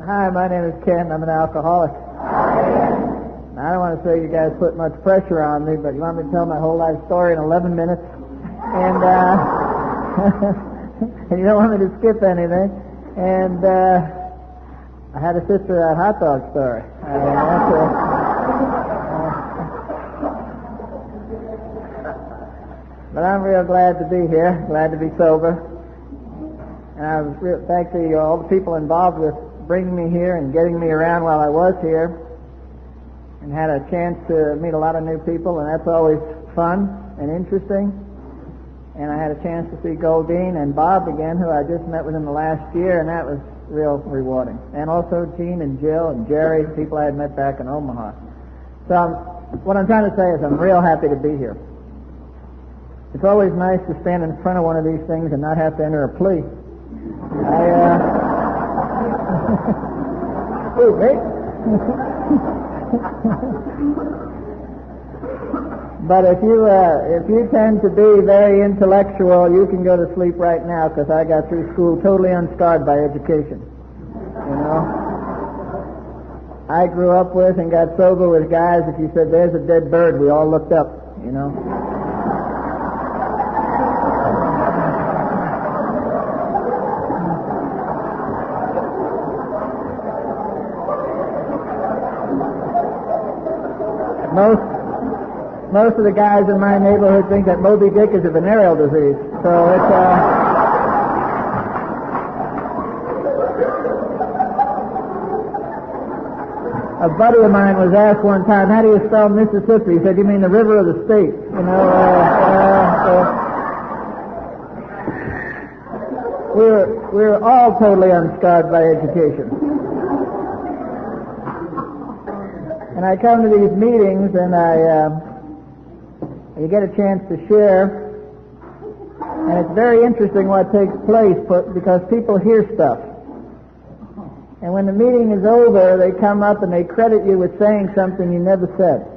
Hi, my name is Ken. I'm an alcoholic. Now, I don't want to say you guys put much pressure on me, but you want me to tell my whole life story in 11 minutes? And, and you don't want me to skip anything. And, I had a sister that hot dog story. But I'm real glad to be here, glad to be sober. And I was real thankful to all the people involved with bringing me here and getting me around while I was here, and had a chance to meet a lot of new people, and that's always fun and interesting. And I had a chance to see Goldine and Bob again, who I just met within the last year, and that was real rewarding. And also Gene and Jill and Jerry, people I had met back in Omaha. So what I'm trying to say is I'm real happy to be here. It's always nice to stand in front of one of these things and not have to enter a plea. Ooh, wait. But if you tend to be very intellectual, you can go to sleep right now, because I got through school totally unscarred by education. You know, I grew up with and got sober with guys. If you said there's a dead bird, we all looked up. You know. Most of the guys in my neighborhood think that Moby Dick is a venereal disease. So it's a buddy of mine was asked one time, how do you spell Mississippi? He said, you mean the river of the state? You know, we're all totally unscarred by education. And I come to these meetings, and you get a chance to share, and it's very interesting what takes place, because people hear stuff. And when the meeting is over, they come up and they credit you with saying something you never said.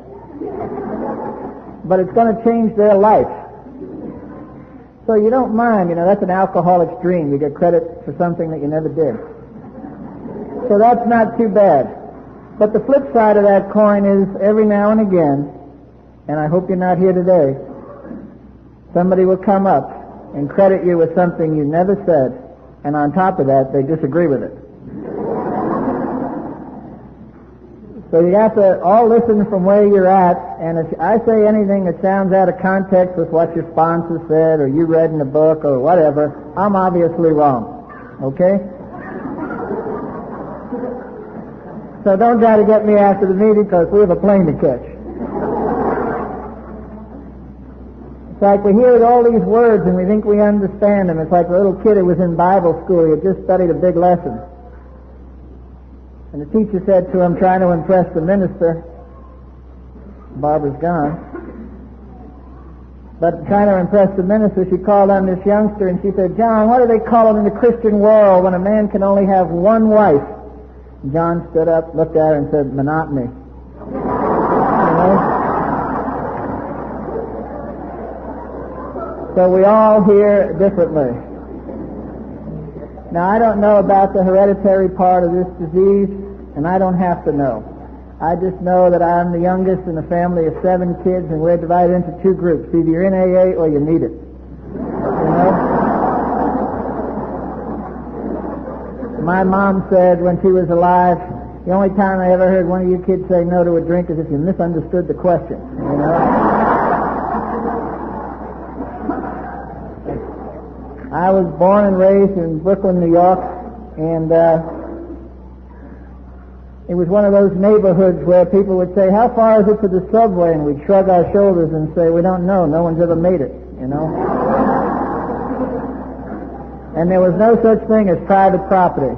But it's going to change their life. So you don't mind, you know, that's an alcoholic's dream. You get credit for something that you never did. So that's not too bad. But the flip side of that coin is every now and again, and I hope you're not here today, somebody will come up and credit you with something you never said, and on top of that, they disagree with it. So you have to all listen from where you're at, and if I say anything that sounds out of context with what your sponsor said, or you read in a book, or whatever, I'm obviously wrong. Okay? So don't try to get me after the meeting, because we have a plane to catch. It's like we hear all these words and we think we understand them. It's like a little kid who was in Bible school. He had just studied a big lesson. And the teacher said to him, trying to impress the minister, Barbara's gone, but trying to impress the minister, she called on this youngster and she said, John, what do they call it in the Christian world when a man can only have one wife? John stood up, looked at her, and said, monotony. You know? So we all hear differently. Now, I don't know about the hereditary part of this disease, and I don't have to know. I just know that I'm the youngest in a family of 7 kids, and we're divided into 2 groups. Either you're in AA or you need it. You know? My mom said when she was alive, the only time I ever heard one of you kids say no to a drink is if you misunderstood the question, you know. I was born and raised in Brooklyn, New York, and it was one of those neighborhoods where people would say, how far is it to the subway? And we'd shrug our shoulders and say, we don't know. No one's ever made it, you know. And there was no such thing as private property.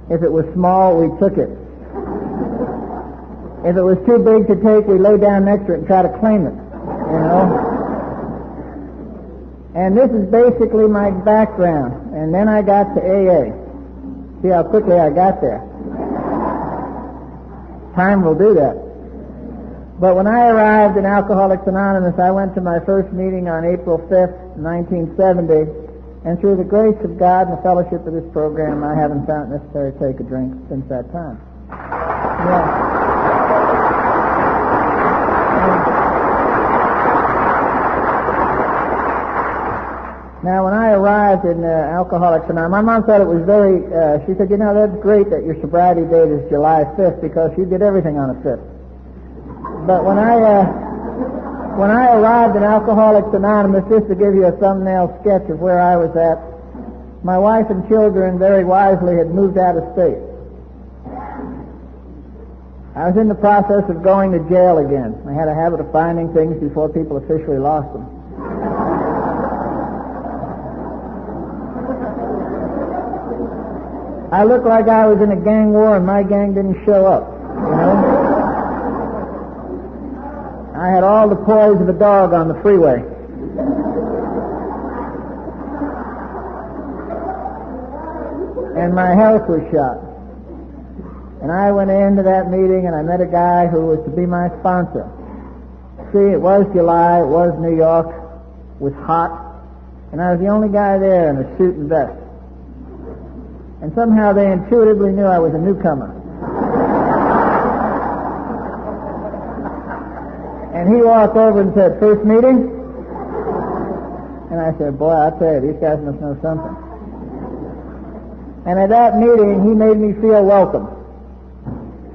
If it was small, we took it. If it was too big to take, we lay down next to it and try to claim it, you know. And this is basically my background. And then I got to AA. See how quickly I got there. Time will do that. But when I arrived in Alcoholics Anonymous, I went to my first meeting on April 5th, 1970, And through the grace of God and the fellowship of this program, I haven't found it necessary to take a drink since that time. Yeah. Now, when I arrived in Alcoholics Anonymous, my mom thought it was very, she said, you know, that's great that your sobriety date is July 5th because you did everything on the 5th. But when I arrived in Alcoholics Anonymous, just to give you a thumbnail sketch of where I was at, my wife and children very wisely had moved out of state. I was in the process of going to jail again. I had a habit of finding things before people officially lost them. I looked like I was in a gang war and my gang didn't show up, you know. I had all the poise of a dog on the freeway. And my health was shot. And I went into that meeting and I met a guy who was to be my sponsor. See, it was July, it was New York, it was hot, and I was the only guy there in a suit and vest. And somehow they intuitively knew I was a newcomer. And he walked over and said, "First meeting?" And I said, "Boy, I tell you, these guys must know something." And at that meeting, he made me feel welcome.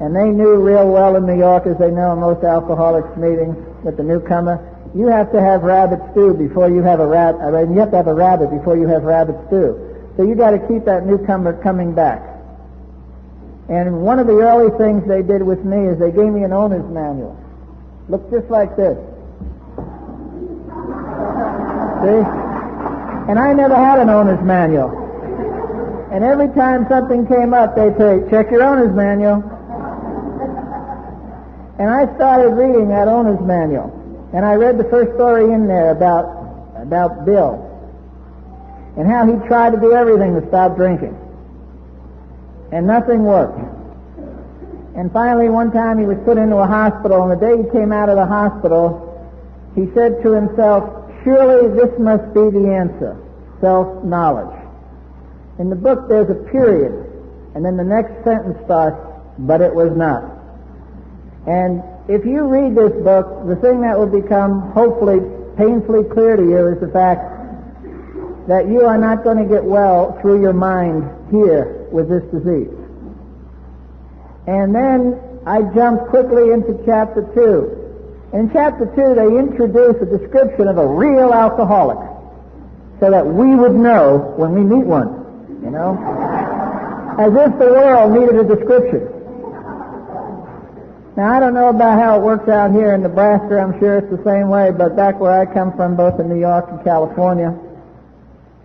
And they knew real well in New York, as they know in most alcoholics meetings with the newcomer, you have to have rabbit stew before you have a rabbit. I mean, you have to have a rabbit before you have rabbit stew. So you got to keep that newcomer coming back. And one of the early things they did with me is they gave me an owner's manual. Looked just like this. See? And I never had an owner's manual. And every time something came up, they'd say, "Check your owner's manual." And I started reading that owner's manual. And I read the first story in there about Bill and how he tried to do everything to stop drinking. And nothing worked. And finally, one time he was put into a hospital, and the day he came out of the hospital, he said to himself, "Surely this must be the answer, self-knowledge." In the book there's a period, and then the next sentence starts, "But it was not." And if you read this book, the thing that will become hopefully painfully clear to you is the fact that you are not going to get well through your mind here with this disease. And then I jumped quickly into chapter 2. In chapter 2, they introduce a description of a real alcoholic so that we would know when we meet one, you know, as if the world needed a description. Now, I don't know about how it works out here in Nebraska. I'm sure it's the same way, but back where I come from, both in New York and California,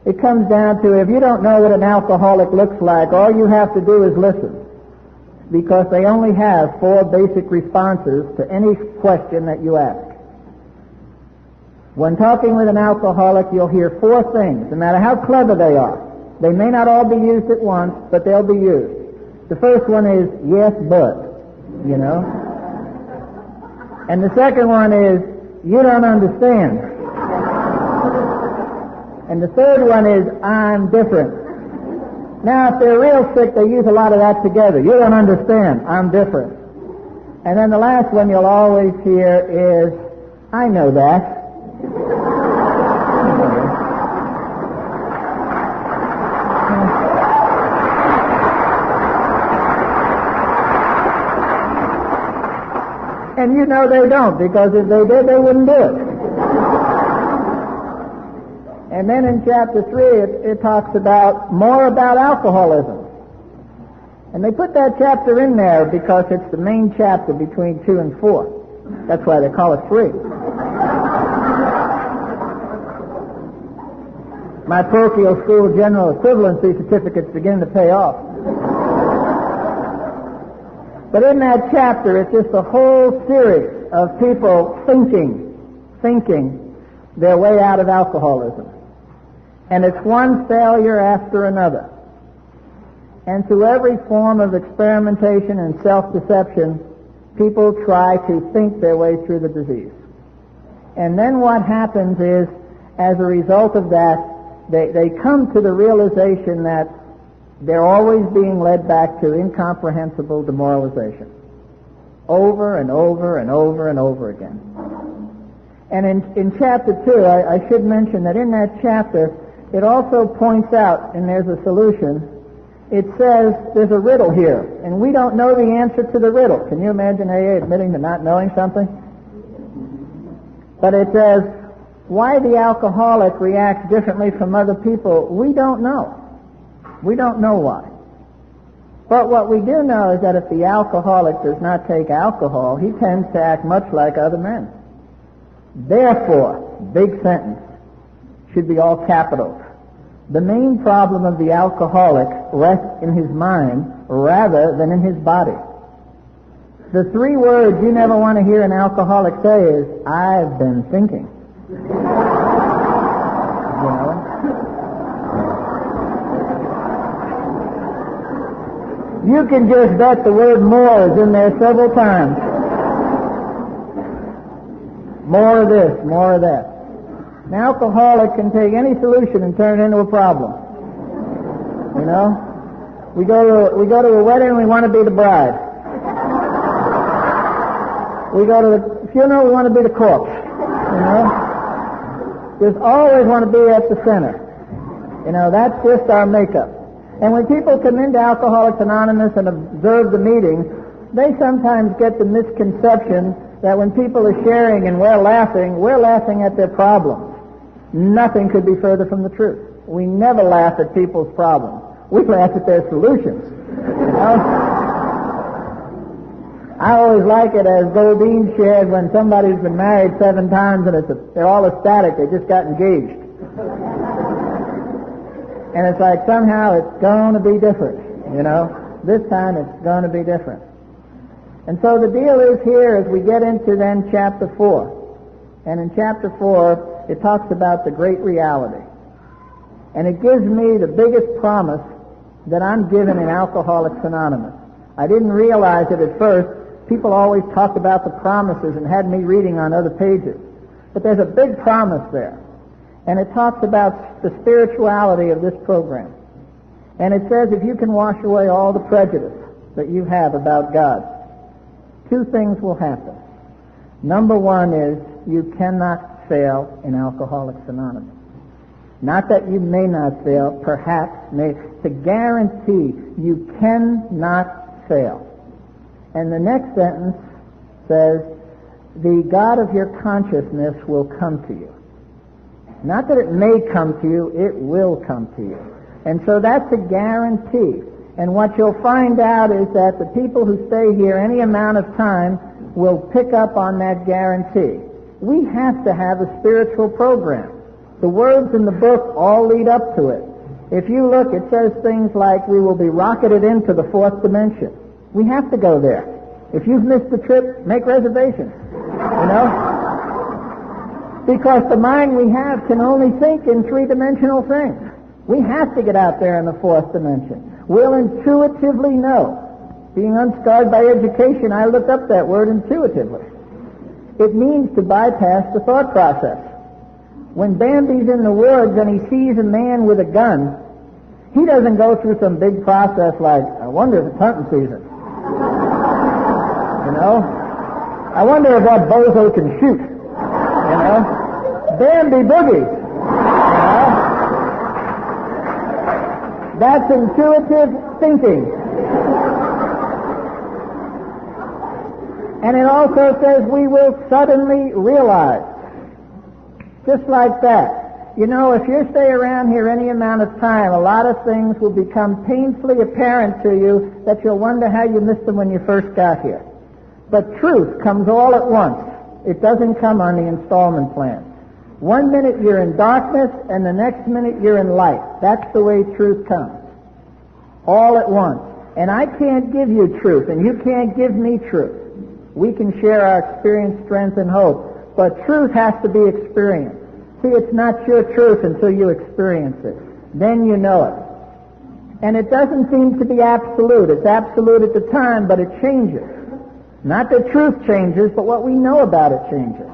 it comes down to if you don't know what an alcoholic looks like, all you have to do is listen, because they only have 4 basic responses to any question that you ask. When talking with an alcoholic, you'll hear 4 things, no matter how clever they are. They may not all be used at once, but they'll be used. The first one is, "Yes, but," you know. And the second one is, "You don't understand." And the third one is, "I'm different." Now, if they're real sick, they use a lot of that together. "You don't understand. I'm different." And then the last one you'll always hear is, "I know that." And you know they don't, because if they did, they wouldn't do it. And then in chapter 3, it talks more about alcoholism. And they put that chapter in there because it's the main chapter between 2 and 4. That's why they call it 3. My parochial school general equivalency certificate's beginning to pay off. But in that chapter, it's just a whole series of people thinking their way out of alcoholism. And it's one failure after another. And through every form of experimentation and self-deception, people try to think their way through the disease. And then what happens is, as a result of that, they come to the realization that they're always being led back to incomprehensible demoralization. Over and over and over and over again. And in chapter 2, I should mention that in that chapter, it also points out, and there's a solution, it says there's a riddle here, and we don't know the answer to the riddle. Can you imagine AA admitting to not knowing something? But it says, why the alcoholic reacts differently from other people, we don't know. We don't know why. But what we do know is that if the alcoholic does not take alcohol, he tends to act much like other men. Therefore, big sentence, should be all capitals. The main problem of the alcoholic rests in his mind rather than in his body. The 3 words you never want to hear an alcoholic say is, I've been thinking. You know? You can just bet the word more is in there several times. More of this, more of that. An alcoholic can take any solution and turn it into a problem. You know? We go to a wedding and we want to be the bride. We go to the funeral, we want to be the corpse. You know? Just always want to be at the center. You know, that's just our makeup. And when people come into Alcoholics Anonymous and observe the meeting, they sometimes get the misconception that when people are sharing and we're laughing at their problems. Nothing could be further from the truth. We never laugh at people's problems. We laugh at their solutions. You know? I always like it as Goldine shared when somebody's been married 7 times and they're all ecstatic, they just got engaged. And it's like somehow it's going to be different, you know. This time it's going to be different. And so the deal is here as we get into then chapter 4. And in chapter 4, it talks about the great reality. And it gives me the biggest promise that I'm given in Alcoholics Anonymous. I didn't realize it at first. People always talked about the promises and had me reading on other pages. But there's a big promise there. And it talks about the spirituality of this program. And it says if you can wash away all the prejudice that you have about God, 2 things will happen. Number 1 is you cannot fail in Alcoholics Anonymous. Not that you may not fail, perhaps may. To guarantee you cannot fail. And the next sentence says, the God of your consciousness will come to you. Not that it may come to you, it will come to you. And so that's a guarantee. And what you'll find out is that the people who stay here any amount of time will pick up on that guarantee. We have to have a spiritual program. The words in the book all lead up to it. If you look, it says things like we will be rocketed into the 4th dimension. We have to go there. If you've missed the trip, make reservations. You know? Because the mind we have can only think in 3-dimensional things. We have to get out there in the 4th dimension. We'll intuitively know. Being unscarred by education, I looked up that word intuitively. It means to bypass the thought process. When Bambi's in the woods and he sees a man with a gun, he doesn't go through some big process like, I wonder if it's hunting season. You know? I wonder if that bozo can shoot. You know? Bambi boogies. You know? That's intuitive thinking. And it also says we will suddenly realize. Just like that. You know, if you stay around here any amount of time, a lot of things will become painfully apparent to you that you'll wonder how you missed them when you first got here. But truth comes all at once. It doesn't come on the installment plan. 1 minute you're in darkness, and the next minute you're in light. That's the way truth comes. All at once. And I can't give you truth, and you can't give me truth. We can share our experience, strength, and hope. But truth has to be experienced. See, it's not your truth until you experience it. Then you know it. And it doesn't seem to be absolute. It's absolute at the time, but it changes. Not that truth changes, but what we know about it changes.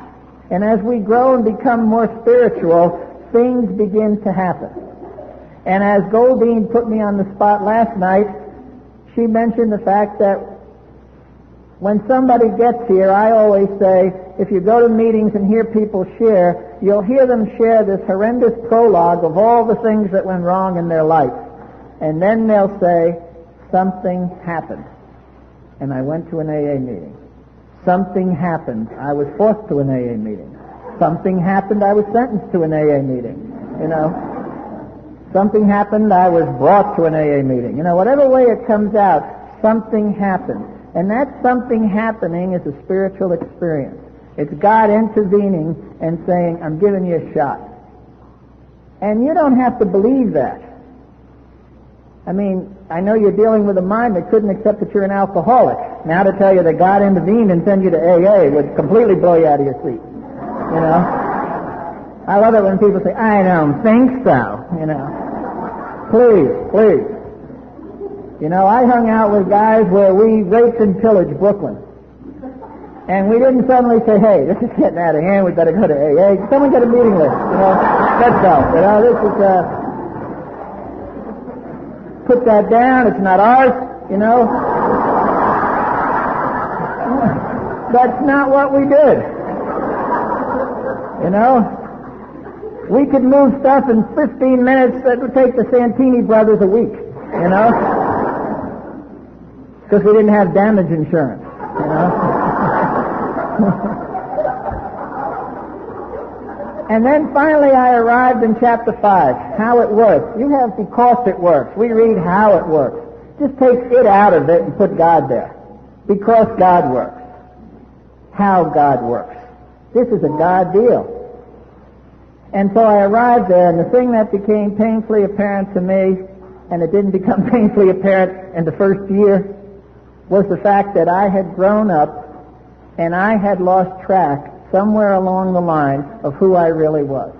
And as we grow and become more spiritual, things begin to happen. And as Goldine put me on the spot last night, she mentioned the fact that when somebody gets here, I always say, if you go to meetings and hear people share, you'll hear them share this horrendous prologue of all the things that went wrong in their life. And then they'll say, something happened. And I went to an AA meeting. Something happened. I was forced to an AA meeting. Something happened. I was sentenced to an AA meeting. You know. Something happened. I was brought to an AA meeting. You know, whatever way it comes out, something happened. And that something happening is a spiritual experience. It's God intervening and saying, I'm giving you a shot. And you don't have to believe that. I mean, I know you're dealing with a mind that couldn't accept that you're an alcoholic. Now to tell you that God intervened and send you to AA would completely blow you out of your seat. You know? I love it when people say, I don't think so. You know? Please. You know, I hung out with guys where we raped and pillaged Brooklyn. And we didn't suddenly say, hey, this is getting out of hand, we better go to AA. Someone get a meeting list, you know. Let's go. You know, this is, put that down, it's not ours, you know. That's not what we did. You know. We could move stuff in 15 minutes that would take the Santini brothers a week, you know. Because we didn't have damage insurance, you know. And then finally I arrived in chapter 5, how it works. You have because it works. We read how it works. Just take it out of it and put God there. Because God works. How God works. This is a God deal. And so I arrived there, and the thing that became painfully apparent to me, and it didn't become painfully apparent in the first year, was the fact that I had grown up and I had lost track somewhere along the line of who I really was.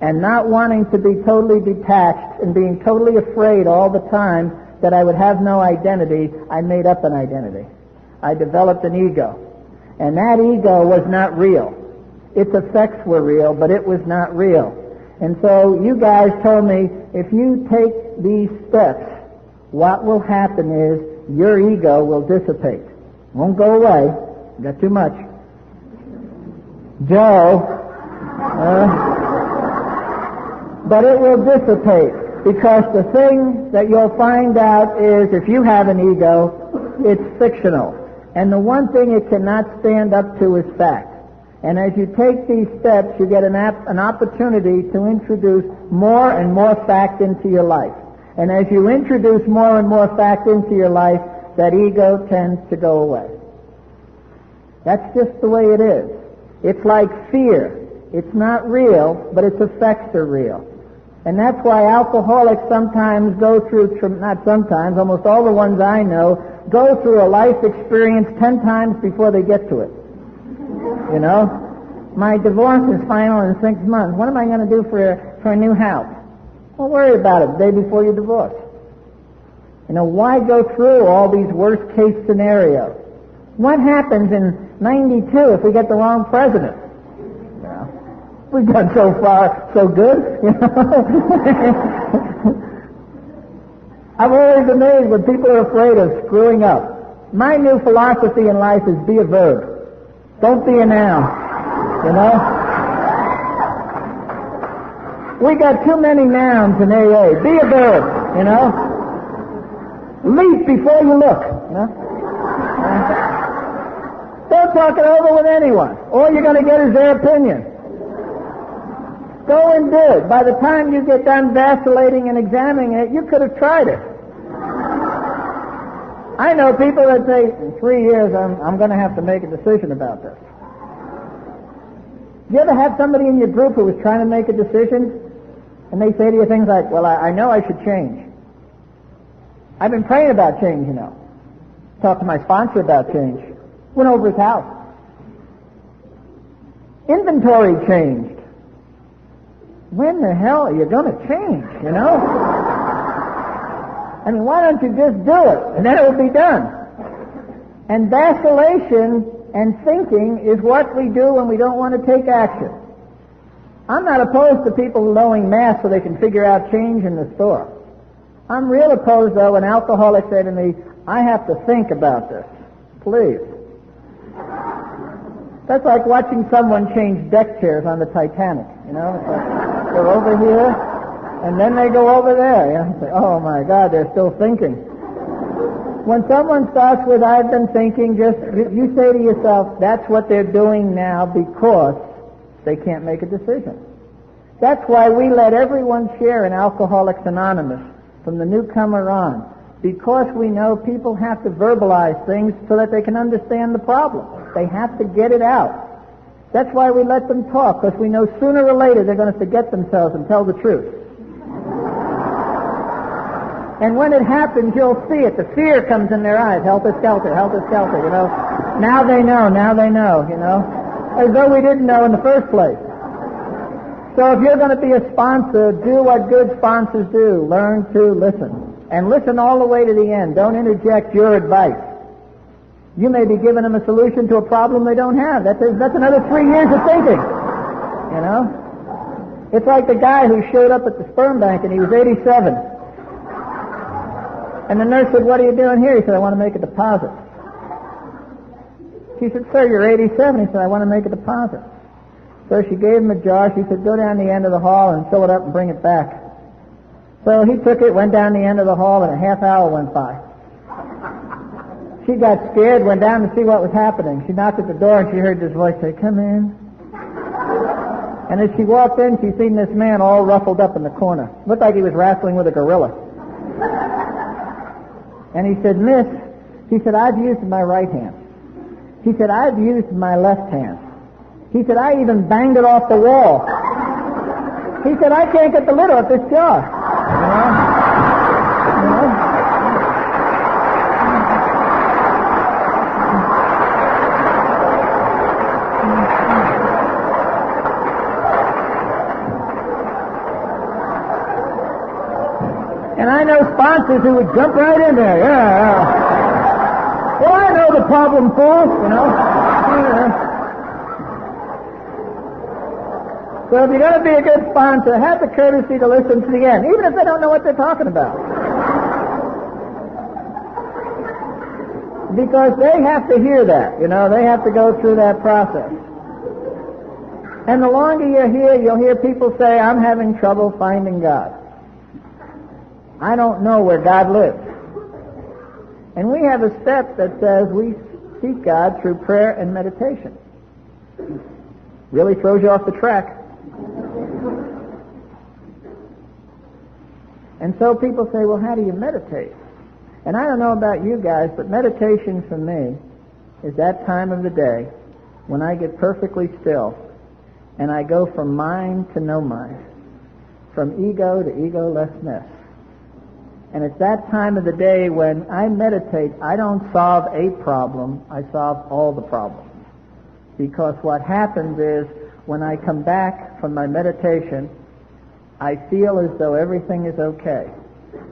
And not wanting to be totally detached and being totally afraid all the time that I would have no identity, I made up an identity. I developed an ego. And that ego was not real. Its effects were real, but it was not real. And so you guys told me, if you take these steps, what will happen is your ego will dissipate. Won't go away. You got too much. Joe. But it will dissipate, because the thing that you'll find out is if you have an ego, it's fictional. And the one thing it cannot stand up to is fact. And as you take these steps, you get an opportunity to introduce more and more fact into your life. And as you introduce more and more fact into your life, that ego tends to go away. That's just the way it is. It's like fear. It's not real, but its effects are real. And that's why alcoholics sometimes go through, not sometimes, almost all the ones I know, go through a life experience 10 times before they get to it. You know? My divorce is final in 6 months. What am I going to do for a new house? Don't worry about it the day before you divorce. You know, why go through all these worst case scenarios? What happens in 92 if we get the wrong president? You know, we've done so far so good, you know. I'm always amazed when people are afraid of screwing up. My new philosophy in life is be a verb. Don't be a noun, you know. We got too many nouns in AA. Be a verb, you know. Leap before you look, you know. Don't talk it over with anyone. All you're going to get is their opinion. Go and do it. By the time you get done vacillating and examining it, you could have tried it. I know people that say, in 3 years, I'm going to have to make a decision about this. You ever have somebody in your group who was trying to make a decision, and they say to you things like, well, I know I should change. I've been praying about change, you know. Talked to my sponsor about change. Went over his house. Inventory changed. When the hell are you going to change, you know? I mean, why don't you just do it, and then it will be done? And vacillation and thinking is what we do when we don't want to take action. I'm not opposed to people knowing math so they can figure out change in the store. I'm real opposed, though, when alcoholics say to me, I have to think about this. Please. That's like watching someone change deck chairs on the Titanic, you know? It's like they're over here, and then they go over there. You know? Say, oh, my God, they're still thinking. When someone starts with, I've been thinking, you say to yourself, that's what they're doing now because they can't make a decision. That's why we let everyone share in Alcoholics Anonymous, from the newcomer on, because we know people have to verbalize things so that they can understand the problem. They have to get it out. That's why we let them talk, because we know sooner or later they're going to forget themselves and tell the truth. And when it happens, you'll see it. The fear comes in their eyes. Helter-skelter, helter-skelter, you know. Now they know, you know. As though we didn't know in the first place. So if you're going to be a sponsor, do what good sponsors do. Learn to listen. And listen all the way to the end. Don't interject your advice. You may be giving them a solution to a problem they don't have. That's another 3 years of thinking. You know? It's like the guy who showed up at the sperm bank and he was 87. And the nurse said, what are you doing here? He said, I want to make a deposit. She said, sir, you're 87. He said, I want to make a deposit. So she gave him a jar. She said, go down the end of the hall and fill it up and bring it back. So he took it, went down the end of the hall, and a half hour went by. She got scared, went down to see what was happening. She knocked at the door and she heard this voice say, come in. And as she walked in, she seen this man all ruffled up in the corner. Looked like he was wrestling with a gorilla. And he said, miss, he said, I've used my right hand. He said, I've used my left hand. He said, I even banged it off the wall. He said, I can't get the lid off this jar. You know? And I know sponsors who would jump right in there. Yeah. Well, I know the problem, fools, you know. Yeah. So if you're going to be a good sponsor, have the courtesy to listen to the end, even if they don't know what they're talking about. Because they have to hear that, you know, they have to go through that process. And the longer you're here, you'll hear people say, I'm having trouble finding God. I don't know where God lives. And we have a step that says we seek God through prayer and meditation. Really throws you off the track. And so people say, well, how do you meditate? And I don't know about you guys, but meditation for me is that time of the day when I get perfectly still and I go from mind to no mind, from ego to egolessness. And it's that time of the day when I meditate, I don't solve a problem, I solve all the problems. Because what happens is, when I come back from my meditation, I feel as though everything is okay.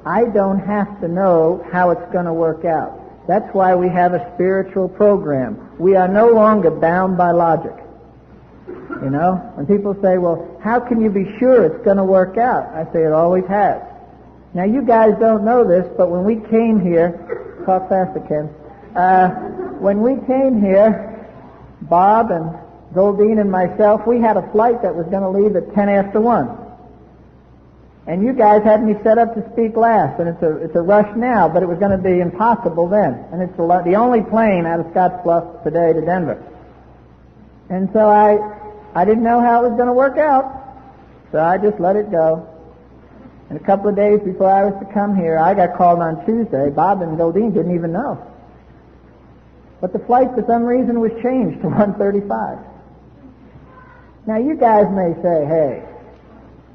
I don't have to know how it's going to work out. That's why we have a spiritual program. We are no longer bound by logic. You know, when people say, well, how can you be sure it's going to work out? I say it always has. Now, you guys don't know this, but when we came here, talk faster, Ken. When we came here, Bob and Goldine and myself, we had a flight that was going to leave at 10 after 1. And you guys had me set up to speak last, and it's a rush now, but it was going to be impossible then. And it's the only plane out of Scottsbluff today to Denver. And so I didn't know how it was going to work out, so I just let it go. And a couple of days before I was to come here, I got called on Tuesday. Bob and Goldine didn't even know. But the flight, for some reason, was changed to 1:35. Now, you guys may say, hey,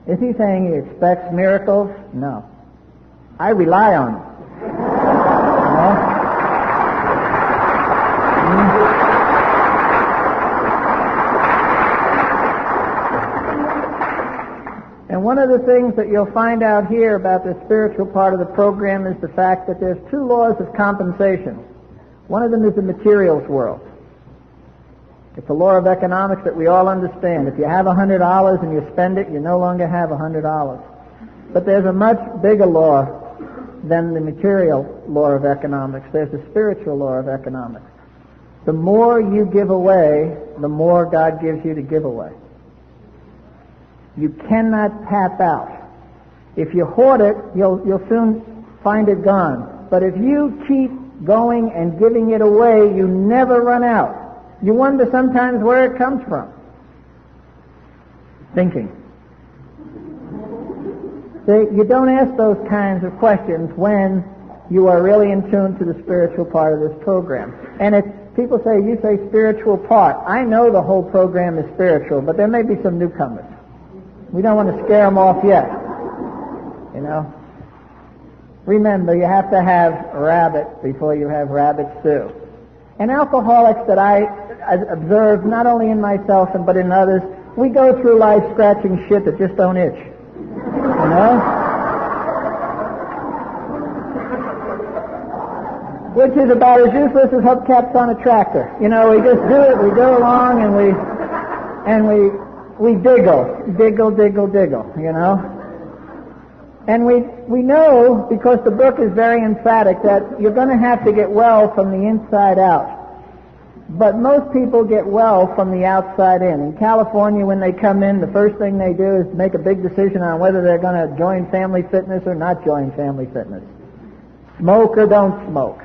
is he saying he expects miracles? No. I rely on him. And one of the things that you'll find out here about the spiritual part of the program is the fact that there's 2 laws of compensation. One of them is the materials world. It's a law of economics that we all understand. If you have $100 and you spend it, you no longer have $100. But there's a much bigger law than the material law of economics. There's a spiritual law of economics. The more you give away, the more God gives you to give away. You cannot tap out. If you hoard it, you'll soon find it gone. But if you keep going and giving it away, you never run out. You wonder sometimes where it comes from. Thinking. See, you don't ask those kinds of questions when you are really in tune to the spiritual part of this program. And if people say, you say spiritual part, I know the whole program is spiritual, but there may be some newcomers. We don't want to scare them off yet. You know? Remember, you have to have rabbit before you have rabbit stew. And alcoholics that I observe, not only in myself but in others, we go through life scratching shit that just don't itch. You know? Which is about as useless as hubcaps on a tractor. You know, we just do it, we go along and we diggle, you know? And we know, because the book is very emphatic, that you're going to have to get well from the inside out. But most people get well from the outside in. In California, when they come in, the first thing they do is make a big decision on whether they're going to join Family Fitness or not join Family Fitness. Smoke or don't smoke.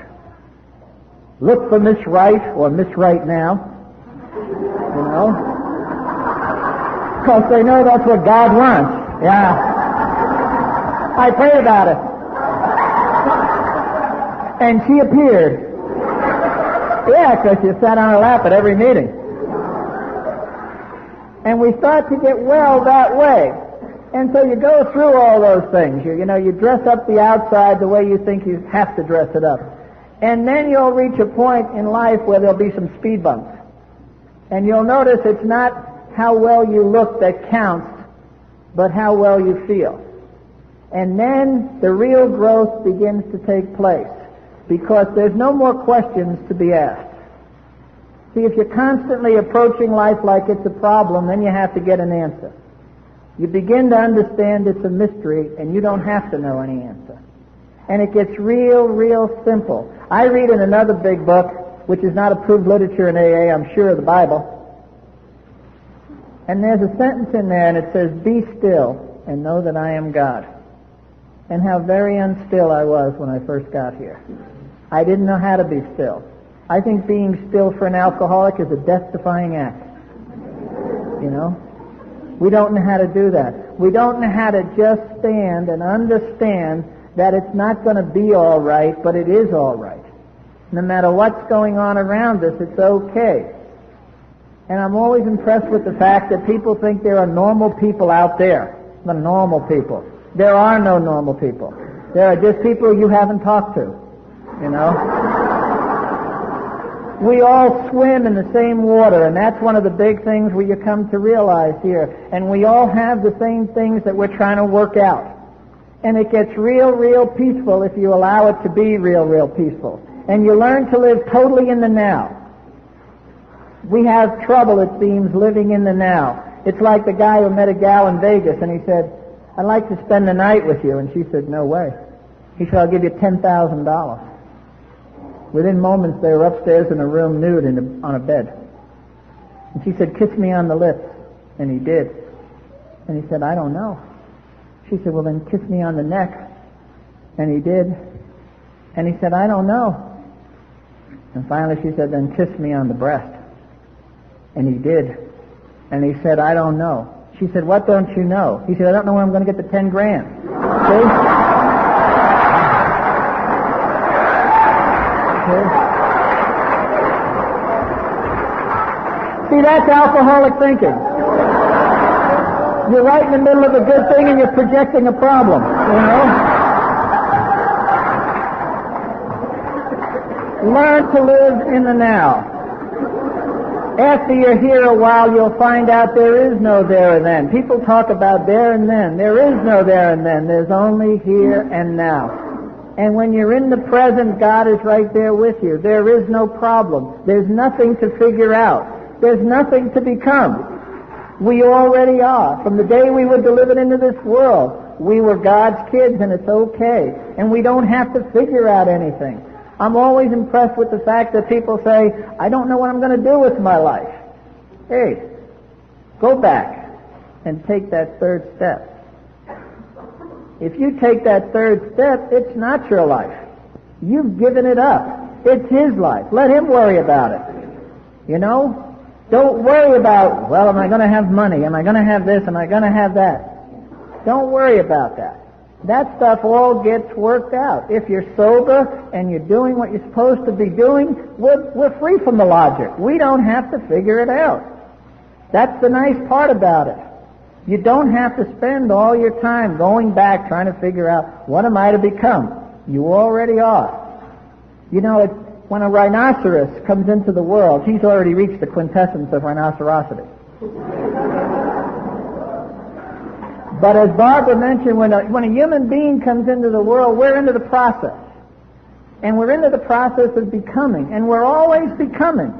Look for Miss Right or Miss Right Now. You know? Because they know that's what God wants. Yeah. I prayed about it. And she appeared. Yeah, because you sat on her lap at every meeting. And we start to get well that way. And so you go through all those things. You dress up the outside the way you think you have to dress it up. And then you'll reach a point in life where there'll be some speed bumps. And you'll notice it's not how well you look that counts, but how well you feel. And then the real growth begins to take place, because there's no more questions to be asked. See, if you're constantly approaching life like it's a problem, then you have to get an answer. You begin to understand it's a mystery, and you don't have to know any answer. And it gets real simple. I read in another big book, which is not approved literature in AA, I'm sure, the Bible. And there's a sentence in there, and it says, "Be still and know that I am God." And how very unstill I was when I first got here. I didn't know how to be still. I think being still for an alcoholic is a death-defying act. You know? We don't know how to do that. We don't know how to just stand and understand that it's not going to be all right, but it is all right. No matter what's going on around us, it's okay. And I'm always impressed with the fact that people think there are normal people out there. The normal people. There are no normal people. There are just people you haven't talked to, you know. We all swim in the same water, and that's one of the big things we come to realize here. And we all have the same things that we're trying to work out. And it gets real peaceful if you allow it to be real peaceful. And you learn to live totally in the now. We have trouble, it seems, living in the now. It's like the guy who met a gal in Vegas, and he said, "I'd like to spend the night with you." And she said, "No way." He said, "I'll give you $10,000. Within moments, they were upstairs in a room nude on a bed. And she said, "Kiss me on the lips." And he did. And he said, "I don't know." She said, "Well, then kiss me on the neck." And he did. And he said, "I don't know." And finally she said, "Then kiss me on the breast." And he did. And he said, "I don't know." She said, "What don't you know?" He said, "I don't know where I'm going to get the 10 grand. See? See, that's alcoholic thinking. You're right in the middle of a good thing and you're projecting a problem, you know? Learn to live in the now. After you're here a while, you'll find out there is no there and then. People talk about there and then. There is no there and then. There's only here and now. And when you're in the present, God is right there with you. There is no problem. There's nothing to figure out. There's nothing to become. We already are. From the day we were delivered into this world, we were God's kids, and it's okay. And we don't have to figure out anything. I'm always impressed with the fact that people say, I don't know what I'm going to do with my life. Hey, go back and take that third step. If you take that third step, it's not your life. You've given it up. It's His life. Let Him worry about it. You know? Don't worry about, well, am I going to have money? Am I going to have this? Am I going to have that? Don't worry about that. That stuff all gets worked out. If you're sober and you're doing what you're supposed to be doing, we're free from the logic. We don't have to figure it out. That's the nice part about it. You don't have to spend all your time going back trying to figure out, what am I to become? You already are. You know, when a rhinoceros comes into the world, he's already reached the quintessence of rhinocerosity. But as Barbara mentioned, when a human being comes into the world, we're into the process. And we're into the process of becoming. And we're always becoming.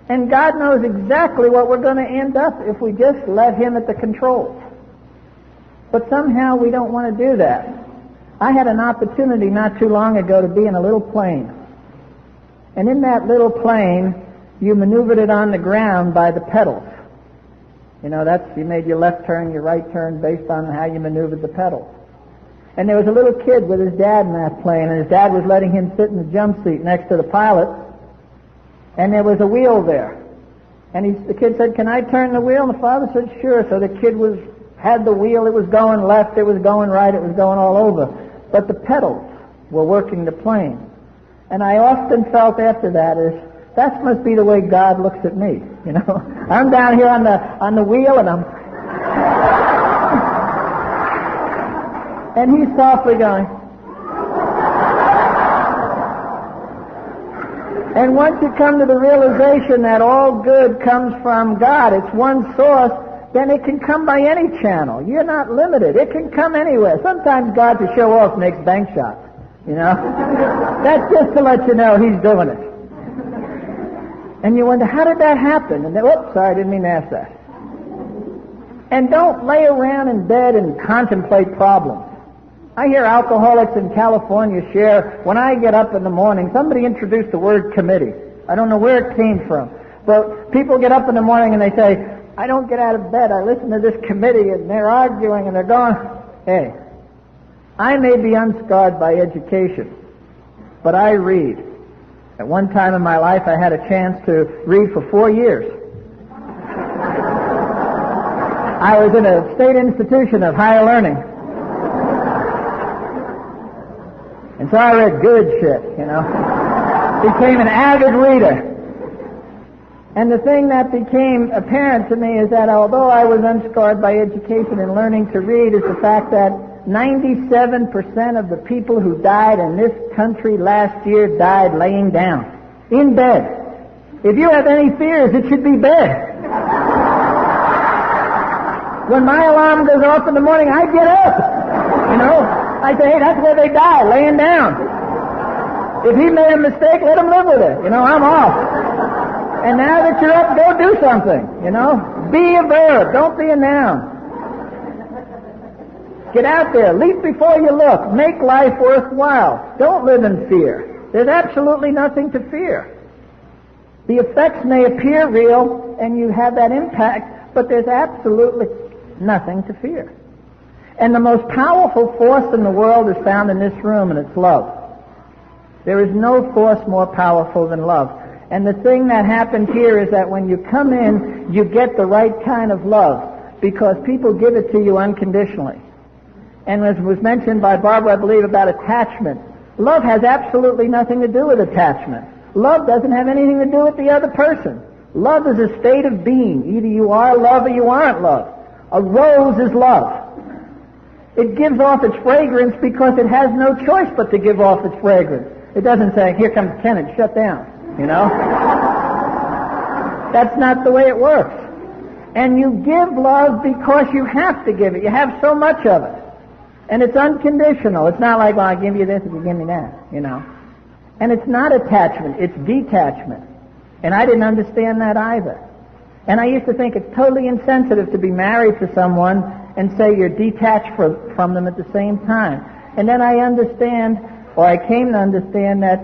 And God knows exactly what we're going to end up if we just let Him at the controls. But somehow we don't want to do that. I had an opportunity not too long ago to be in a little plane. And in that little plane, you maneuvered it on the ground by the pedals. You know, you made your left turn, your right turn based on how you maneuvered the pedals. And there was a little kid with his dad in that plane, and his dad was letting him sit in the jump seat next to the pilot, and there was a wheel there. And the kid said, can I turn the wheel? And the father said, sure. So the kid had the wheel, it was going left, it was going right, it was going all over. But the pedals were working the plane. And I often felt after that must be the way God looks at me, you know. I'm down here on the wheel, and and He's softly going. And once you come to the realization that all good comes from God, it's one source, then it can come by any channel. You're not limited. It can come anywhere. Sometimes God, to show off, makes bank shots, you know. That's just to let you know He's doing it. And you wonder, how did that happen? And then, oops, sorry, I didn't mean to ask that. And don't lay around in bed and contemplate problems. I hear alcoholics in California share, when I get up in the morning, somebody introduced the word committee. I don't know where it came from. But people get up in the morning and they say, I don't get out of bed. I listen to this committee and they're arguing and they're going, hey, I may be unscarred by education, but I read. At one time in my life, I had a chance to read for 4 years. I was in a state institution of higher learning. And so I read good shit, you know. Became an avid reader. And the thing that became apparent to me is that although I was unscarred by education and learning to read, is the fact that 97% of the people who died in this country last year died laying down, in bed. If you have any fears, it should be bed. When my alarm goes off in the morning, I get up. You know, I say, hey, that's where they die, laying down. If he made a mistake, let him live with it. You know, I'm off. And now that you're up, go do something. You know, be a verb, don't be a noun. Get out there. Leap before you look. Make life worthwhile. Don't live in fear. There's absolutely nothing to fear. The effects may appear real, and you have that impact, but there's absolutely nothing to fear. And the most powerful force in the world is found in this room, and it's love. There is no force more powerful than love. And the thing that happens here is that when you come in, you get the right kind of love, because people give it to you unconditionally. And as was mentioned by Barbara, I believe, about attachment, love has absolutely nothing to do with attachment. Love doesn't have anything to do with the other person. Love is a state of being. Either you are love or you aren't love. A rose is love. It gives off its fragrance because it has no choice but to give off its fragrance. It doesn't say, here comes Kenneth, shut down, you know. That's not the way it works. And you give love because you have to give it. You have so much of it. And it's unconditional. It's not like, well, I give you this if you give me that, you know. And it's not attachment, it's detachment. And I didn't understand that either. And I used to think it's totally insensitive to be married to someone and say you're detached from them at the same time. And then I came to understand that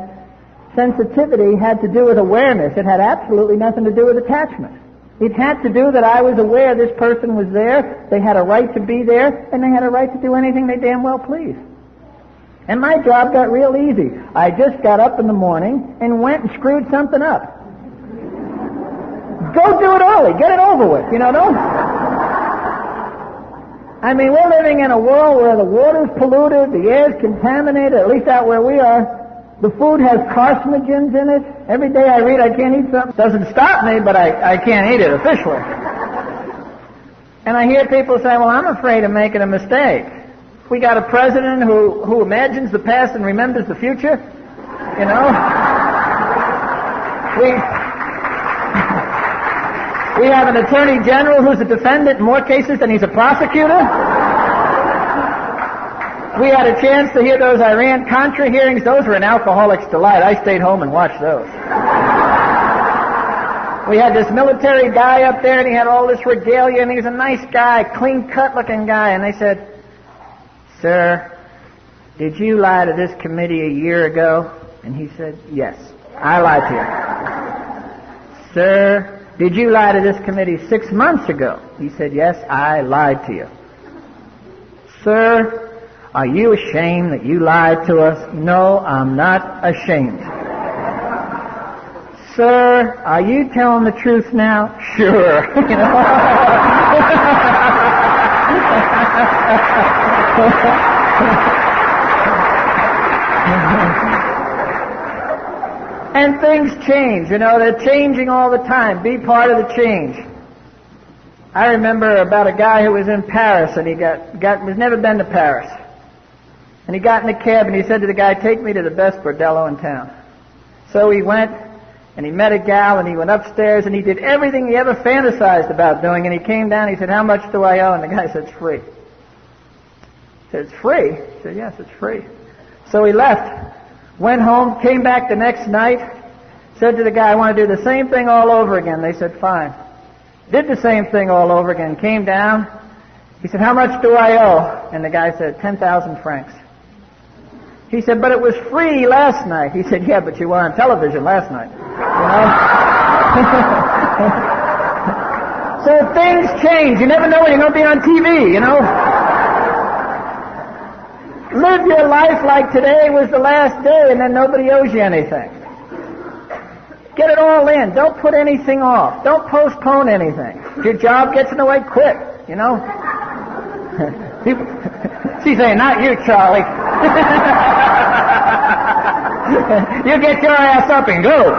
sensitivity had to do with awareness. It had absolutely nothing to do with attachment. It had to do that I was aware this person was there, they had a right to be there, and they had a right to do anything they damn well pleased. And my job got real easy. I just got up in the morning and went and screwed something up. Go do it early. Get it over with. I mean, we're living in a world where the water's polluted, the air's contaminated, at least out where we are. The food has carcinogens in it. Every day I read I can't eat something. Doesn't stop me, but I can't eat it officially. And I hear people say, well, I'm afraid of making a mistake. We got a president who imagines the past and remembers the future. We have an attorney general who's a defendant in more cases than he's a prosecutor. We had a chance to hear those Iran-Contra hearings. Those were an alcoholic's delight. I stayed home and watched those. We had this military guy up there, and he had all this regalia, and he was a nice guy, clean-cut looking guy. And they said, "Sir, did you lie to this committee a year ago?" And he said, "Yes, I lied to you." "Sir, did you lie to this committee 6 months ago?" He said, "Yes, I lied to you." "Sir, are you ashamed that you lied to us?" "No, I'm not ashamed." "Sir, are you telling the truth now?" "Sure." And things change, they're changing all the time. Be part of the change. I remember about a guy who was in Paris, and he was never been to Paris. And he got in a cab, and he said to the guy, "Take me to the best bordello in town." So he went, and he met a gal, and he went upstairs, and he did everything he ever fantasized about doing, and he came down, and he said, "How much do I owe?" And the guy said, "It's free." He said, "It's free?" He said, "Yes, it's free." So he left, went home, came back the next night, said to the guy, "I want to do the same thing all over again." They said, "Fine." Did the same thing all over again, came down. He said, "How much do I owe?" And the guy said, 10,000 francs. He said, "But it was free last night." He said, "Yeah, but you were on television last night." So things change. You never know when you're going to be on TV, Live your life like today was the last day, and then nobody owes you anything. Get it all in. Don't put anything off. Don't postpone anything. If your job gets in the way, quit, She's saying, "Not you, Charlie." You get your ass up and go.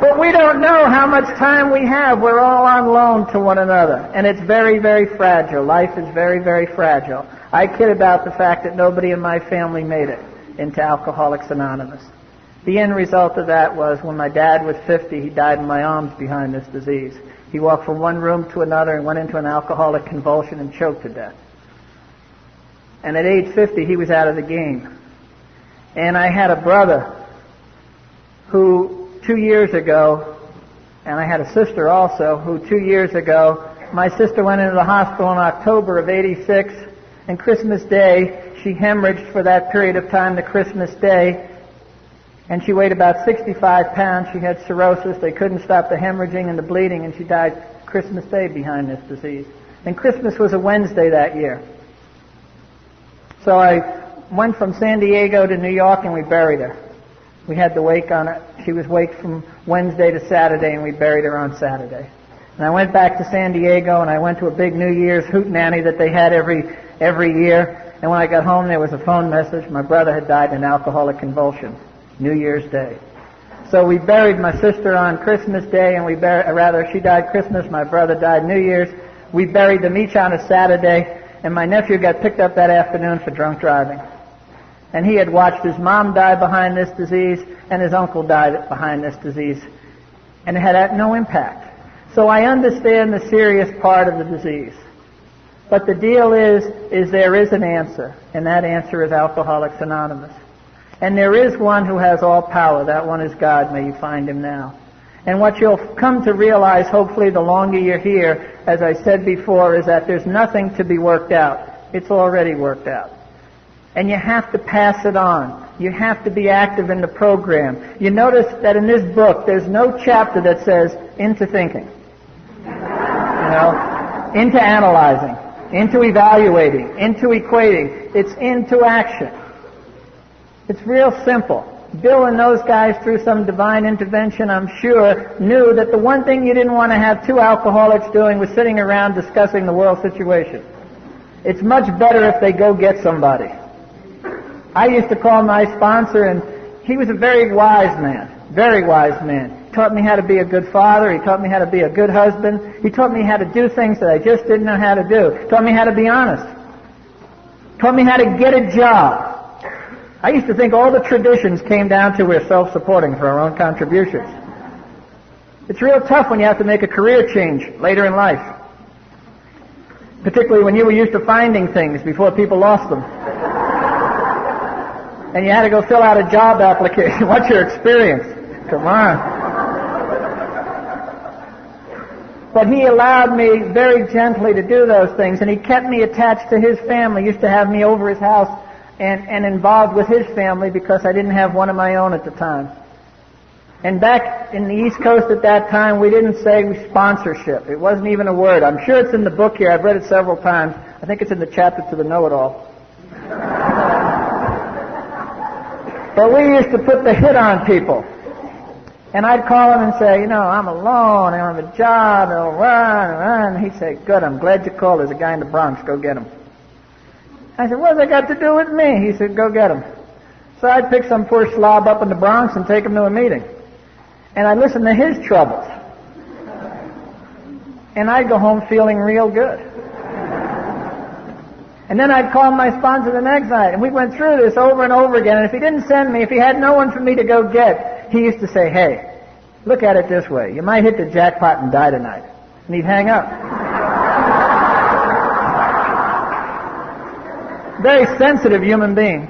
But we don't know how much time we have. We're all on loan to one another. And it's very, very fragile. Life is very, very fragile. I kid about the fact that nobody in my family made it into Alcoholics Anonymous. The end result of that was when my dad was 50, he died in my arms behind this disease. He walked from one room to another and went into an alcoholic convulsion and choked to death. And at age 50, he was out of the game. And I had a brother who 2 years ago, and I had a sister also, who 2 years ago, my sister went into the hospital in October of '86, and Christmas Day, she hemorrhaged for that period of time to Christmas Day, and she weighed about 65 pounds. She had cirrhosis. They couldn't stop the hemorrhaging and the bleeding, and she died Christmas Day behind this disease. And Christmas was a Wednesday that year. So I went from San Diego to New York, and we buried her. We had the wake on her. She was waked from Wednesday to Saturday, and we buried her on Saturday. And I went back to San Diego, and I went to a big New Year's hootenanny that they had every year. And when I got home, there was a phone message. My brother had died in an alcoholic convulsion, New Year's Day. So we buried my sister on Christmas Day, and she died Christmas, my brother died New Year's. We buried them each on a Saturday, and my nephew got picked up that afternoon for drunk driving. And he had watched his mom die behind this disease, and his uncle died behind this disease. And it had no impact. So I understand the serious part of the disease. But the deal is there is an answer, and that answer is Alcoholics Anonymous. And there is one who has all power. That one is God. May you find him now. And what you'll come to realize, hopefully, the longer you're here, as I said before, is that there's nothing to be worked out. It's already worked out. And you have to pass it on. You have to be active in the program. You notice that in this book, there's no chapter that says, into thinking. Into analyzing, into evaluating, into equating. It's into action. It's real simple. Bill and those guys, through some divine intervention, I'm sure, knew that the one thing you didn't want to have two alcoholics doing was sitting around discussing the world situation. It's much better if they go get somebody. I used to call my sponsor, and he was a very wise man. He taught me how to be a good father. He taught me how to be a good husband. He taught me how to do things that I just didn't know how to do. He taught me how to be honest. He taught me how to get a job. I used to think all the traditions came down to we're self-supporting for our own contributions. It's real tough when you have to make a career change later in life. Particularly when you were used to finding things before people lost them. And you had to go fill out a job application. What's your experience? Come on. But he allowed me very gently to do those things, and he kept me attached to his family. He used to have me over his house and involved with his family because I didn't have one of my own at the time. And back in the East Coast at that time, we didn't say sponsorship. It wasn't even a word. I'm sure it's in the book here. I've read it several times. I think it's in the chapter to the know-it-all. But we used to put the hit on people. And I'd call him and say, I'm alone, I don't have a job, and he'd say, good, I'm glad you called. There's a guy in the Bronx, go get him. I said, what's that got to do with me? He said, go get him. So I'd pick some poor slob up in the Bronx and take him to a meeting. And I'd listen to his troubles. And I'd go home feeling real good. And then I'd call my sponsor the next night, and we went through this over and over again. And if he didn't send me, if he had no one for me to go get, he used to say, hey, look at it this way. You might hit the jackpot and die tonight. And he'd hang up. Very sensitive human being.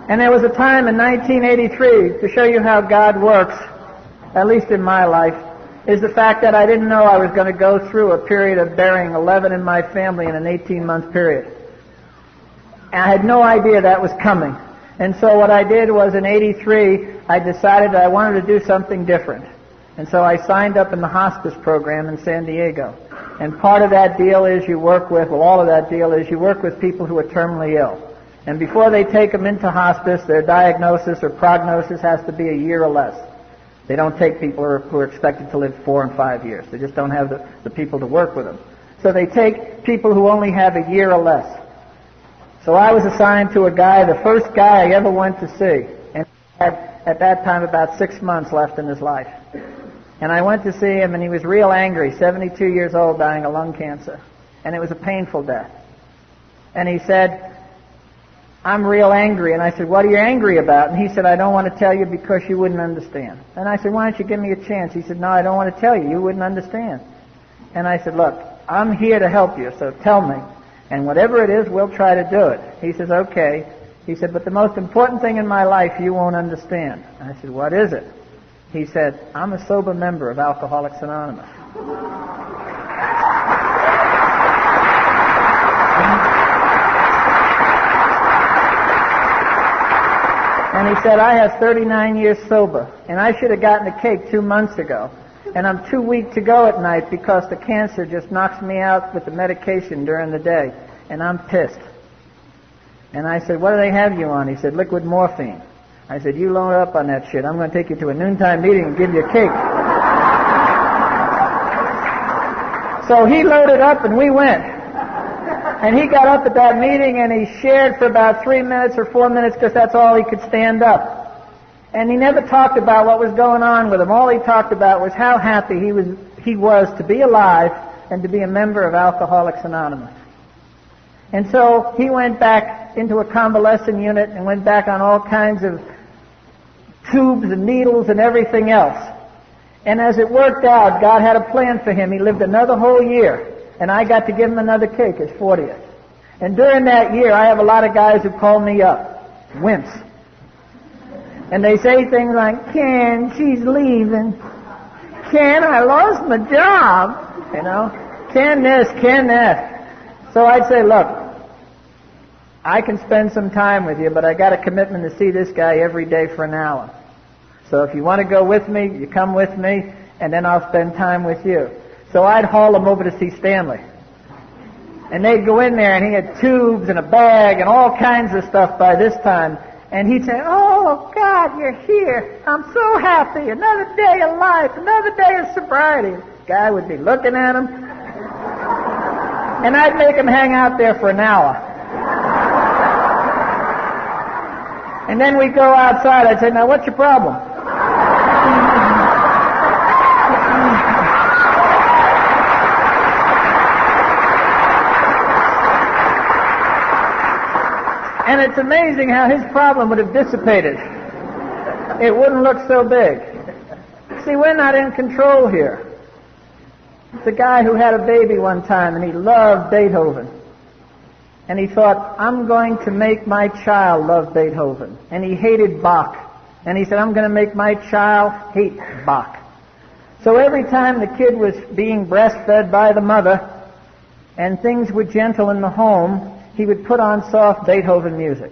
And there was a time in 1983, to show you how God works, at least in my life, is the fact that I didn't know I was going to go through a period of burying 11 in my family in an 18-month period. And I had no idea that was coming. And so what I did was in 83, I decided that I wanted to do something different. And so I signed up in the Hospice program in San Diego. And part of that deal is you work with, all of that deal is you work with people who are terminally ill. And before they take them into hospice, their diagnosis or prognosis has to be a year or less. They don't take people who are expected to live 4 and 5 years. They just don't have the people to work with them. So they take people who only have a year or less. So I was assigned to a guy, the first guy I ever went to see. And he had, at that time, about 6 months left in his life. And I went to see him, and he was real angry, 72 years old, dying of lung cancer. And it was a painful death. And he said, I'm real angry. And I said, what are you angry about? And he said, I don't want to tell you because you wouldn't understand. And I said, why don't you give me a chance? He said, no, I don't want to tell you. You wouldn't understand. And I said, look, I'm here to help you, so tell me. And whatever it is, we'll try to do it. He says, okay. He said, but the most important thing in my life you won't understand. And I said, what is it? He said, I'm a sober member of Alcoholics Anonymous. And he said, I have 39 years sober, and I should have gotten a cake 2 months ago. And I'm too weak to go at night because the cancer just knocks me out with the medication during the day. And I'm pissed. And I said, what do they have you on? He said, liquid morphine. I said, you load up on that shit. I'm going to take you to a noontime meeting and give you a cake. So he loaded up and we went. And he got up at that meeting and he shared for about 3 minutes or 4 minutes because that's all he could stand up. And he never talked about what was going on with him. All he talked about was how happy he was to be alive and to be a member of Alcoholics Anonymous. And so he went back into a convalescent unit and went back on all kinds of tubes and needles and everything else. And as it worked out, God had a plan for him. He lived another whole year. And I got to give him another cake, his 40th. And during that year, I have a lot of guys who call me up, wimps. And they say things like, Ken, she's leaving. Ken, I lost my job. You know, Ken this, Ken that. So I'd say, look, I can spend some time with you, but I got a commitment to see this guy every day for an hour. So if you want to go with me, you come with me, and then I'll spend time with you. So I'd haul him over to see Stanley. And they'd go in there, and he had tubes and a bag and all kinds of stuff by this time. And he'd say, oh, God, you're here. I'm so happy. Another day of life, another day of sobriety. The guy would be looking at him. And I'd make him hang out there for an hour. And then we'd go outside. I'd say, now, what's your problem? And it's amazing how his problem would have dissipated. It wouldn't look so big. See, we're not in control here. It's a guy who had a baby one time, and he loved Beethoven. And he thought, I'm going to make my child love Beethoven. And he hated Bach. And he said, I'm going to make my child hate Bach. So every time the kid was being breastfed by the mother, and things were gentle in the home, he would put on soft Beethoven music.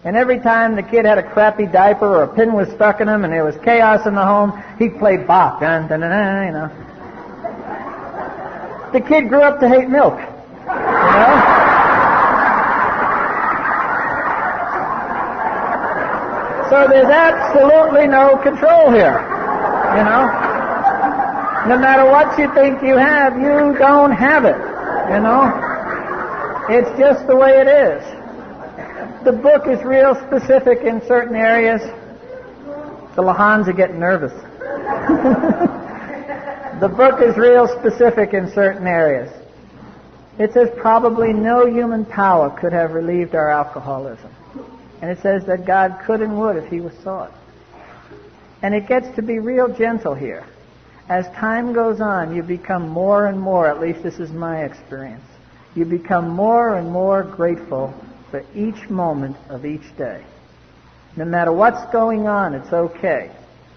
And every time the kid had a crappy diaper or a pin was stuck in him and there was chaos in the home, he'd play Bach. Dun, dun, dun, dun, you know. The kid grew up to hate milk. You know? So there's absolutely no control here. You know? No matter what you think you have, you don't have it. You know? It's just the way it is. The book is real specific in certain areas. The Lahans are getting nervous. The book is real specific in certain areas. It says probably no human power could have relieved our alcoholism. And it says that God could and would if he was sought. And it gets to be real gentle here. As time goes on, you become more and more, at least this is my experience, you become more and more grateful for each moment of each day. No matter what's going on, it's okay,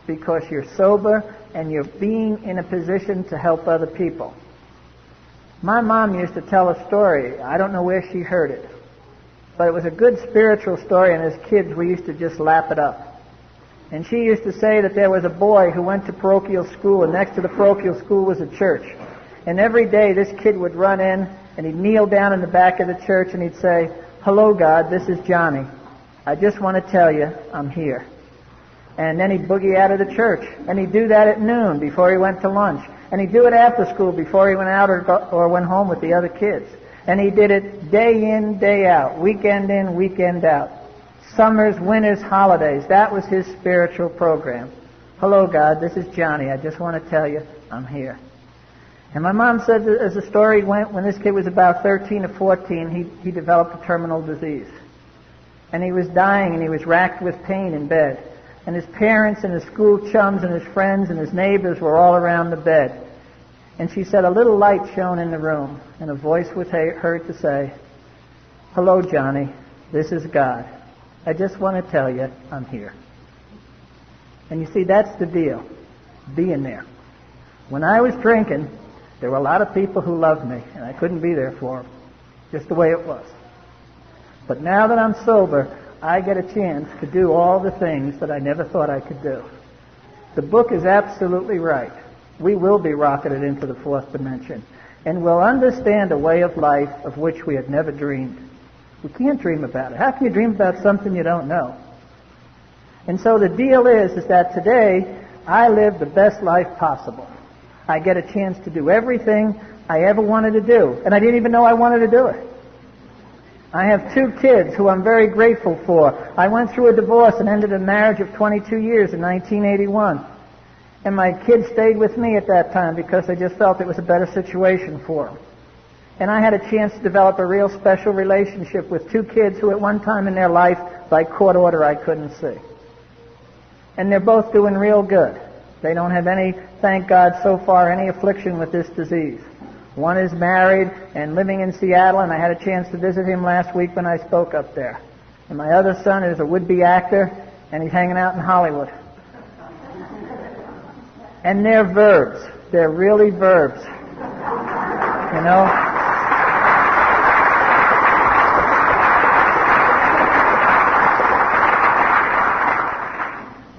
because you're sober and you're being in a position to help other people. My mom used to tell a story. I don't know where she heard it, but it was a good spiritual story, and as kids we used to just lap it up. And she used to say that there was a boy who went to parochial school, and next to the parochial school was a church. And every day this kid would run in, and he'd kneel down in the back of the church and he'd say, hello, God, this is Johnny. I just want to tell you I'm here. And then he'd boogie out of the church. And he'd do that at noon before he went to lunch. And he'd do it after school before he went out or went home with the other kids. And he did it day in, day out, weekend in, weekend out. Summers, winters, holidays. That was his spiritual program. Hello, God, this is Johnny. I just want to tell you I'm here. And my mom said that as the story went, when this kid was about 13 or 14, he developed a terminal disease. And he was dying, and he was racked with pain in bed. And his parents and his school chums and his friends and his neighbors were all around the bed. And she said a little light shone in the room, and a voice was heard to say, hello, Johnny, this is God. I just want to tell you I'm here. And you see, that's the deal, being there. When I was drinking, there were a lot of people who loved me, and I couldn't be there for them, just the way it was. But now that I'm sober, I get a chance to do all the things that I never thought I could do. The book is absolutely right. We will be rocketed into the fourth dimension, and we'll understand a way of life of which we had never dreamed. We can't dream about it. How can you dream about something you don't know? And so the deal is that today I live the best life possible. I get a chance to do everything I ever wanted to do, and I didn't even know I wanted to do it. I have 2 kids who I'm very grateful for. I went through a divorce and ended a marriage of 22 years in 1981. And my kids stayed with me at that time because they just felt it was a better situation for them. And I had a chance to develop a real special relationship with 2 kids who at one time in their life, by court order, I couldn't see. And they're both doing real good. They don't have any, thank God so far, any affliction with this disease. One is married and living in Seattle, and I had a chance to visit him last week when I spoke up there. And my other son is a would-be actor, and he's hanging out in Hollywood. And they're verbs. They're really verbs. You know?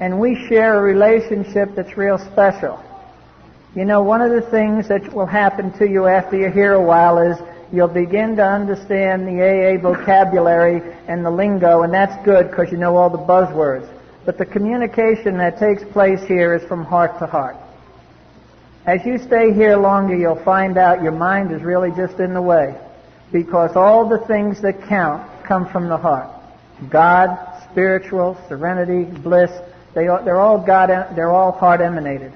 And we share a relationship that's real special. You know, one of the things that will happen to you after you're here a while is you'll begin to understand the AA vocabulary and the lingo, and that's good because you know all the buzzwords. But the communication that takes place here is from heart to heart. As you stay here longer, you'll find out your mind is really just in the way, because all the things that count come from the heart. God, spiritual, serenity, bliss, they're all God, they're all heart emanated.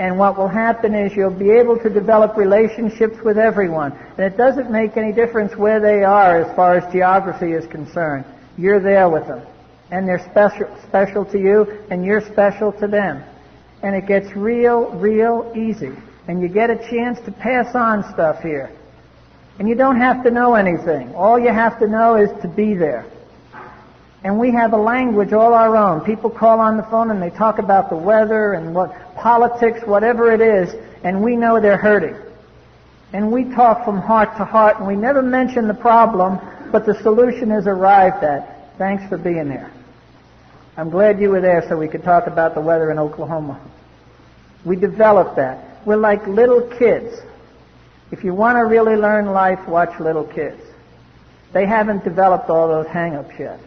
And what will happen is you'll be able to develop relationships with everyone. And it doesn't make any difference where they are as far as geography is concerned. You're there with them. And they're special to you, and you're special to them. And it gets real easy. And you get a chance to pass on stuff here. And you don't have to know anything. All you have to know is to be there. And we have a language all our own. People call on the phone and they talk about the weather and what politics, whatever it is, and we know they're hurting. And we talk from heart to heart, and we never mention the problem, but the solution is arrived at. Thanks for being there. I'm glad you were there so we could talk about the weather in Oklahoma. We developed that. We're like little kids. If you want to really learn life, watch little kids. They haven't developed all those hang-ups yet.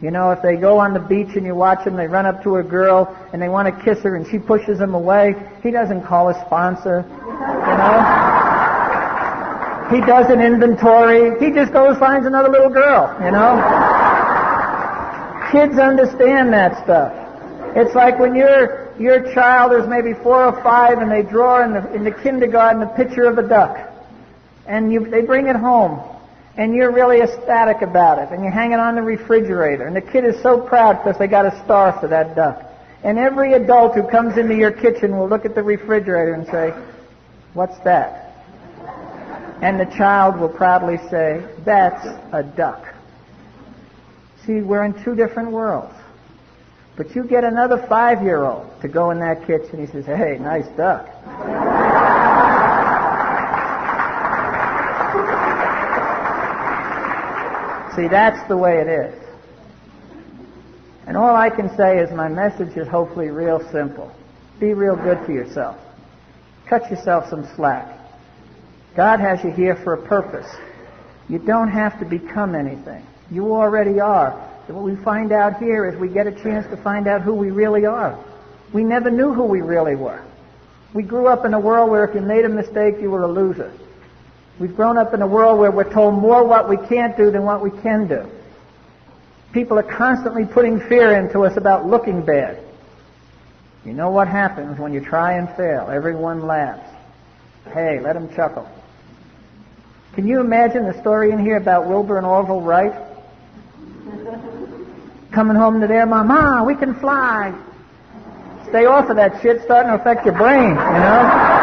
You know, if they go on the beach and you watch them, they run up to a girl and they want to kiss her and she pushes them away, he doesn't call a sponsor, you know. He does an inventory. He just goes finds another little girl, you know. Kids understand that stuff. It's like when your child is maybe 4 or 5 and they draw in the kindergarten a picture of a duck. And they bring it home. And you're really ecstatic about it, and you hang it on the refrigerator, and the kid is so proud because they got a star for that duck. And every adult who comes into your kitchen will look at the refrigerator and say, "What's that?" And the child will proudly say, "That's a duck." See, we're in 2 different worlds. But you get another 5-year-old to go in that kitchen, he says, "Hey, nice duck." See, that's the way it is. And all I can say is my message is hopefully real simple. Be real good to yourself. Cut yourself some slack. God has you here for a purpose. You don't have to become anything. You already are. And what we find out here is we get a chance to find out who we really are. We never knew who we really were. We grew up in a world where if you made a mistake, you were a loser. We've grown up in a world where we're told more what we can't do than what we can do. People are constantly putting fear into us about looking bad. You know what happens when you try and fail? Everyone laughs. Hey, let them chuckle. Can you imagine the story in here about Wilbur and Orville Wright? Coming home to their mom, "Ma, we can fly." Stay off of that shit, starting to affect your brain, you know?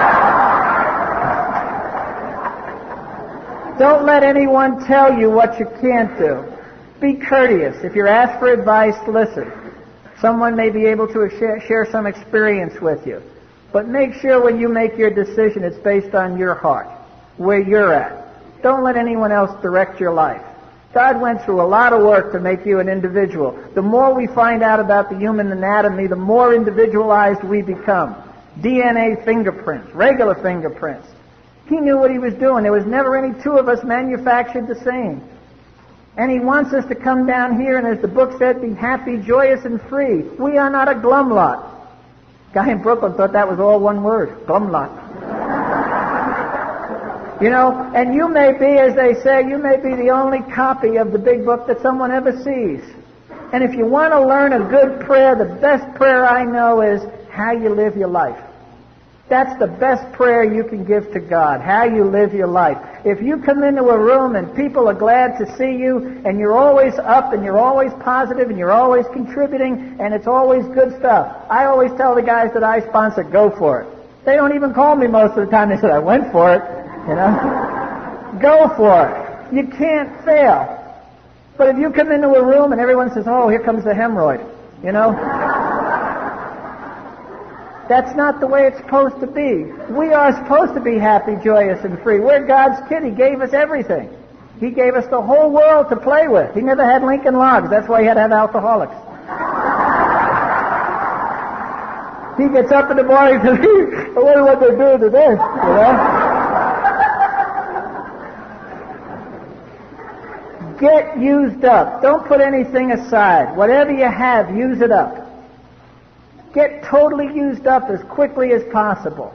Don't let anyone tell you what you can't do. Be courteous. If you're asked for advice, listen. Someone may be able to share some experience with you. But make sure when you make your decision, it's based on your heart, where you're at. Don't let anyone else direct your life. God went through a lot of work to make you an individual. The more we find out about the human anatomy, the more individualized we become. DNA fingerprints, regular fingerprints. He knew what he was doing. There was never any 2 of us manufactured the same. And he wants us to come down here and, as the book said, be happy, joyous, and free. We are not a glum lot. Guy in Brooklyn thought that was all one word, glum lot. You know, and you may be, as they say, you may be the only copy of the big book that someone ever sees. And if you want to learn a good prayer, the best prayer I know is how you live your life. That's the best prayer you can give to God, how you live your life. If you come into a room and people are glad to see you, and you're always up, and you're always positive, and you're always contributing, and it's always good stuff, I always tell the guys that I sponsor, go for it. They don't even call me most of the time. They said, I went for it, you know. Go for it. You can't fail. But if you come into a room and everyone says, oh, here comes the hemorrhoid, you know, that's not the way it's supposed to be. We are supposed to be happy, joyous, and free. We're God's kid. He gave us everything. He gave us the whole world to play with. He never had Lincoln Logs. That's why he had to have alcoholics. He gets up in the morning and says, I wonder what they're doing to this, you know? Get used up. Don't put anything aside. Whatever you have, use it up. Get totally used up as quickly as possible.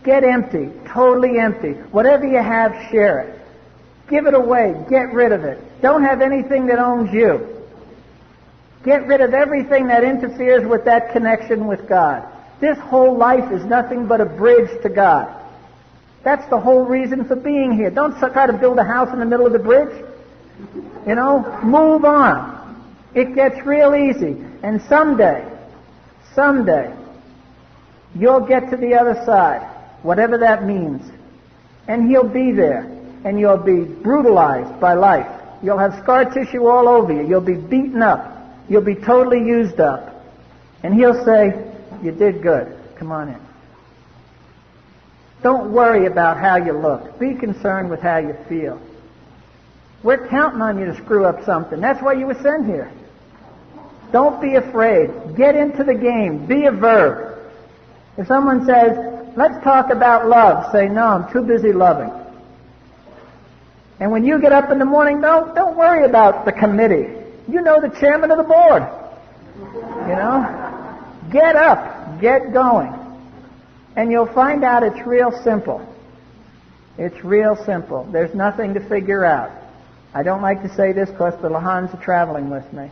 Get empty, totally empty. Whatever you have, share it. Give it away. Get rid of it. Don't have anything that owns you. Get rid of everything that interferes with that connection with God. This whole life is nothing but a bridge to God. That's the whole reason for being here. Don't try to build a house in the middle of the bridge. You know, move on. It gets real easy. And someday, you'll get to the other side, whatever that means. And He'll be there. And you'll be brutalized by life. You'll have scar tissue all over you. You'll be beaten up. You'll be totally used up. And He'll say, you did good. Come on in. Don't worry about how you look. Be concerned with how you feel. We're counting on you to screw up something. That's why you were sent here. Don't be afraid. Get into the game. Be a verb. If someone says, let's talk about love, say, no, I'm too busy loving. And when you get up in the morning, don't worry about the committee. You know the chairman of the board. You know? Get up. Get going. And you'll find out it's real simple. It's real simple. There's nothing to figure out. I don't like to say this because the Lahans are traveling with me.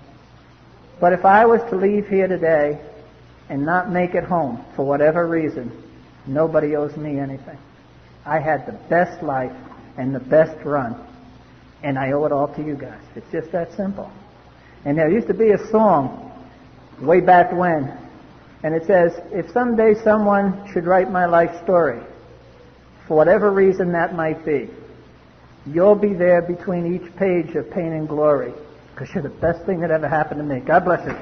But if I was to leave here today and not make it home for whatever reason, nobody owes me anything. I had the best life and the best run, and I owe it all to you guys. It's just that simple. And there used to be a song way back when, and it says, if someday someone should write my life story, for whatever reason that might be, you'll be there between each page of pain and glory, because you're the best thing that ever happened to me. God bless you.